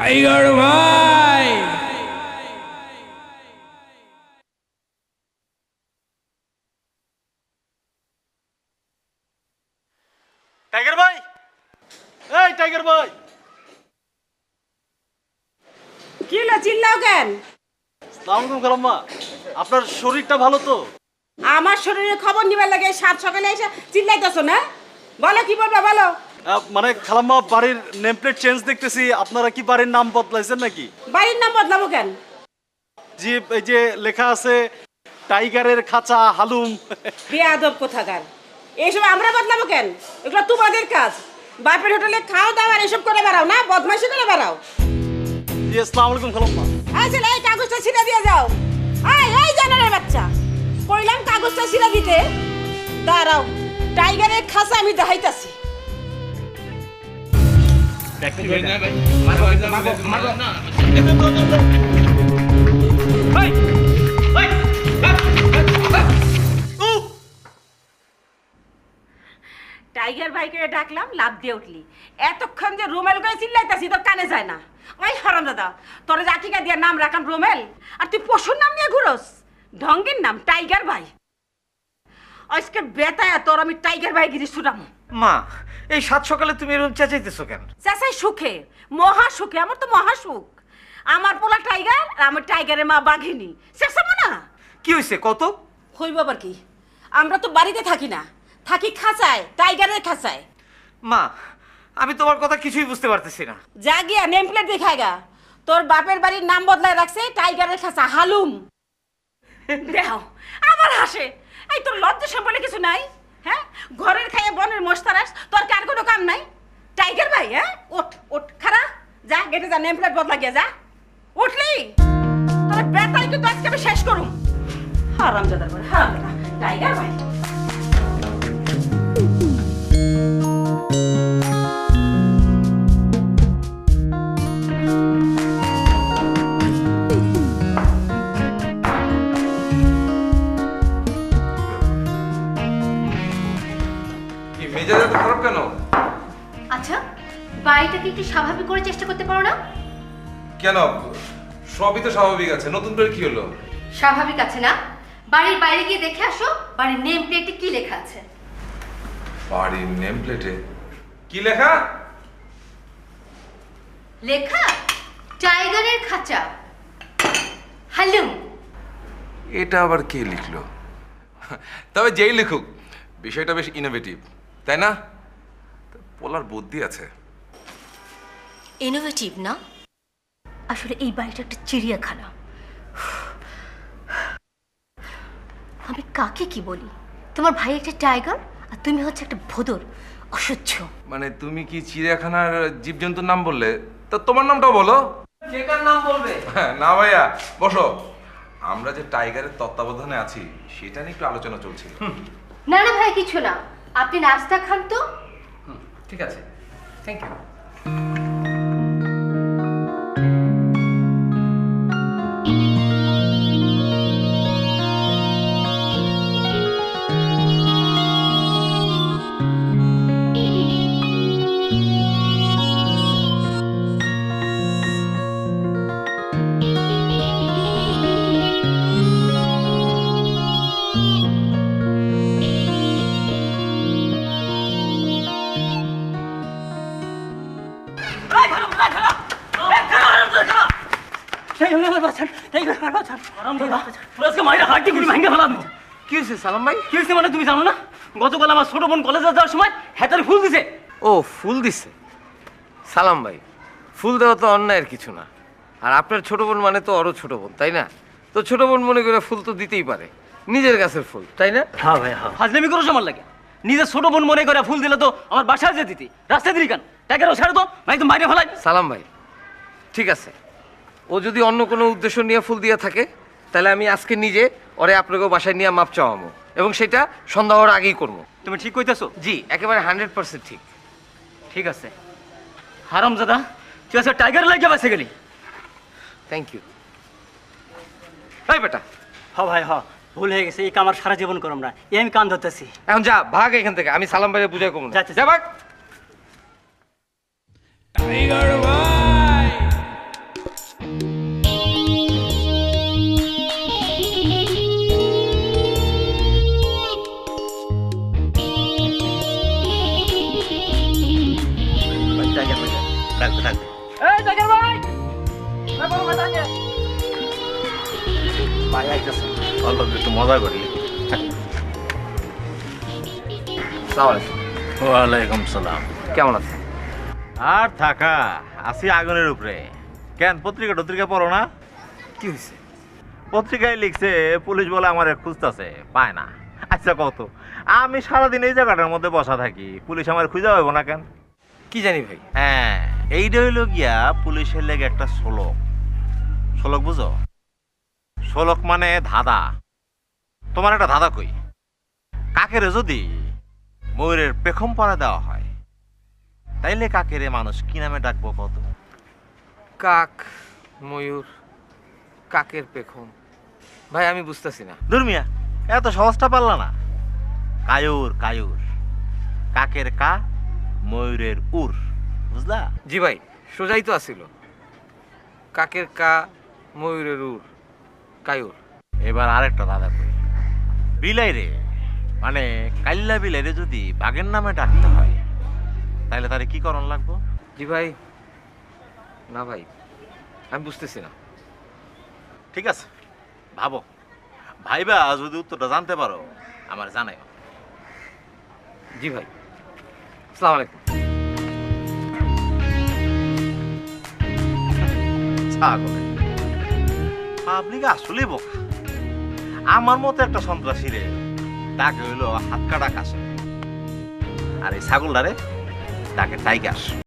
Tiger ভাই tiger ভাই, এই টাইগার ভাই। কি হলো, চিল্লাও কেন? আসসালামু আলাইকুম খালাম্মা, আপনার শরীরটা ভালো তো? আমার শরীরের খবর নিবার লাগে সাত সকালে এসে চিল্লাইতেছো না? বলো কি বলবা, বলো। মানে খালাম্মা, বাড়ির নেম প্লেট চেঞ্জ দেখতেছি, আপনারা কি বাড়ির নাম বদলাইছেন নাকি? বাড়ির নাম বদলাবো কেন? জি, এই যে লেখা আছে টাইগারের খাঁচা হালুম। বেয়াদব কোথাকার, এইসব আমরা বদলাবো কেন? এগুলো তোমাদের কাজ। বাপের হোটেলে খাও দাও আর এসব করে বেড়াও না, বদমাইশি করে বেড়াও। জি, আসসালামু আলাইকুম খালাম্মা। আচ্ছা, এই কাগজটা ছিঁড়ে দিয়ে যাও। এই জানারের বাচ্চা, কইলাম কাগজটা ছিঁড়ে দিতে। দাঁড়াও, টাইগারের খাঁচা আমি দেখাইতাছি। টাইগার ভাইকে ডাকলাম, লাভ দিয়ে উঠলি। এতক্ষণ যে রুমেল করে চিল্লাইতাছি তোর কানে যায় না। ওই হারাম দাদা, তোর জাতিকা দিয়ে নাম রাখাম রুমেল, আর তুই পশুর নাম নিয়ে ঘুরোস। ঢঙ্গের নাম টাইগার ভাই। আজকে বেতায়া তোর আমি টাইগার ভাই গিরি ছুটাম। মা, এই সাত সকালে তুমি এরকম চেঁচাইতেছো কেন? চাচাই সুখে, মহা সুখে, আমার তো মহা সুখ। আমার পোলা টাইগার আর আমার টাইগারের মা বাঘিনী। চেঁচাবো না? কি হয়েছে কত? হইব আবার কি, আমরা তো বাড়িতে থাকি না, থাকি খাঁচায়, টাইগারের খাঁচায়। মা, আমি তোমার কথা কিছুই বুঝতে পারতেছি না। যা গিয়া নেম প্লেট দেখায় গা, তোর বাপের বাড়ির নাম বদলায় রাখছে টাইগারের খাঁচা হালুম। দেখ আবার হাসে। এই তোর লজ্জা সম্বলে কিছু নাই? হ্যাঁ, ঘরের খাইয়ে বনের মস্তারাস, তোর কার কোনো কাম নাই? টাইগার ভাই, হ্যাঁ, ওঠ ওঠ, খারা যা, গেটে যা, নেম প্লেট বদলা গিয়া যা। উঠলি তোর বেতাই কিন্তু আজকে আমি শেষ করুম। হারামজাদার ভাই, হারামজাদা টাইগার ভাই। মেজাজ এত খারাপ কেন? আচ্ছা, বাড়িটাকে একটু স্বাভাবিক করে চেষ্টা করতে পারো না? কেন, সবই তো স্বাভাবিক আছে, নতুন করে কি হলো? স্বাভাবিক আছে না? বাড়ির বাইরে গিয়ে দেখে আসো বাড়ির নেম প্লেটে কি লেখা আছে। বাড়ির নেম প্লেটে কি লেখা? লেখা টাইগারের খাঁচা হালুম। এটা আবার কে লিখলো? তবে যেই লিখুক, বিষয়টা বেশ ইনোভেটিভ, তাই না? পোলার বুদ্ধি আছে। ইনোভেটিভ না, আসলে এই বাড়িটা একটা চিড়িয়াখানা। আমি কাকে কি বলি? তোমার ভাই একটা টাইগার আর তুমি হচ্ছে একটা ভোদর, অসহ্য। মানে তুমি কি চিড়িয়াখানার জীবজন্তুর নাম বললে, তা তোমার নামটাও বলো। কে কার নাম বলবে? না ভাইয়া, বসো। আমরা যে টাইগারের তত্ত্বাবধানে আছি সেটা নিয়ে একটু আলোচনা চলছিল। না না ভাই, কিছু না, আপনি নাস্তা খান তো। ঠিক আছে, থ্যাংক ইউ। কি হয়েছে সালাম ভাই? কি হয়েছে মানে তুমি জানো না? গতকাল আমার ছোট বোন কলেজে যাওয়ার সময় হাতের ফুল দিছে। ও, ফুল দিছে? সালাম ভাই, ফুল দেওয়া তো অন্যায়ের কিছু না। আর আপনার ছোট বোন মানে তো আরো ছোট বোন, তাই না? তো ছোট বোন মনে করে ফুল তো দিতেই পারে, নিজের গাছের ফুল, তাই না? হ্যাঁ ভাই, হ্যাঁ। ফাজলামি করো আমার লাগে। নিজের ছোট বোন মনে করে ফুল দিলে তো আমার বাসায় যে দিতি, রাস্তায় দিলি কেন? টাইগারও ছেড়ে তো, নাই তো মাইরে ফেলাই। সালাম ভাই, ঠিক আছে, ও যদি অন্য কোনো উদ্দেশ্য নিয়ে ফুল দিয়ে থাকে, তাহলে আমি আজকে নিজে ওরে আপনাকেও বাসায় নিয়ে মাপ চাওয়াবো, এবং সেটা সন্ধ্যা হওয়ার আগেই করবো। তুমি ঠিক কইতেছো? জি, একেবারে 100% ঠিক। ঠিক আছে। হারামজাদা, তুই আজকে টাইগার লাগিয়ে বাসে গেলি। Thank you. এই বেটা, হ ভাই, হ, ভুল হয়ে গেছে। এই কাম আর সারা জীবন করব না, এই আমি কান ধরতেছি। এখন যা, ভাগ এখান থেকে, আমি সালাম ভাইয়ের বুঝাই কমু না। যাচ্ছি। যা ভাগ। টাইগার ভাই থাকবে থাকবে। এই টাইগার ভাই বড় ভাই থাকে ভাই আইতেছে অল্প একটু মজা করি। আসসালামু আলাইকুম। ওয়ালাইকুম সালাম। কেমন আছেন? আর থাকা আছি আগুনের উপরে। কেন পত্রিকা পড়ো না? কি হয়েছে? পত্রিকায় লিখছে পুলিশ বলে আমার খুঁজতেছে, পায় না। আচ্ছা কত, আমি সারাদিন এই জায়গাটার মধ্যে বসা থাকি, পুলিশ আমার খুঁজে পাবো না কেন? কি জানি ভাই। হ্যাঁ, এইটা হইল গিয়া পুলিশের লেগে একটা শোলক। শোলক বুঝো? শোলক মানে ধাঁধা। তোমার একটা ধাঁধা কই, কাকেরে যদি ময়ূরের পেখম পরা দেওয়া হয় তাইলে কাকেরে মানুষ কি নামে ডাকবো কত? কাক, ময়ূর, কাকের পেখম। ভাই আমি বুঝতেছি না। দুর্মিয়া, এত সহজটা পারলা না? কায়ুর কায়ুর, কাকের কা, ময়ূরের উর, বুঝলা? জি ভাই, সোজাই তো আসিল। কাকের কা, ময়ূরের উর, কায়ুর। এবার আরেকটা দাদা কই, বিলাইরে মানে কাল্লা বিলাইরে যদি বাঘের নামে ডাকতে হয় তাহলে তারে কি করণ লাগবো? জি ভাই, না ভাই আমি বুঝতেছি না। ঠিক আছে, ভাবো, ভাইবা যদি উত্তরটা জানতে পারো আমার জানাই। জি ভাই, আসসালামু আলাইকুম। পাবলিক আসলে বোকা। আমার মতো একটা সন্ত্রাসী রে ডাকে হইলো হাত কাটা কাছে, আর এই ছাগলটারে ডাকে টাইগার।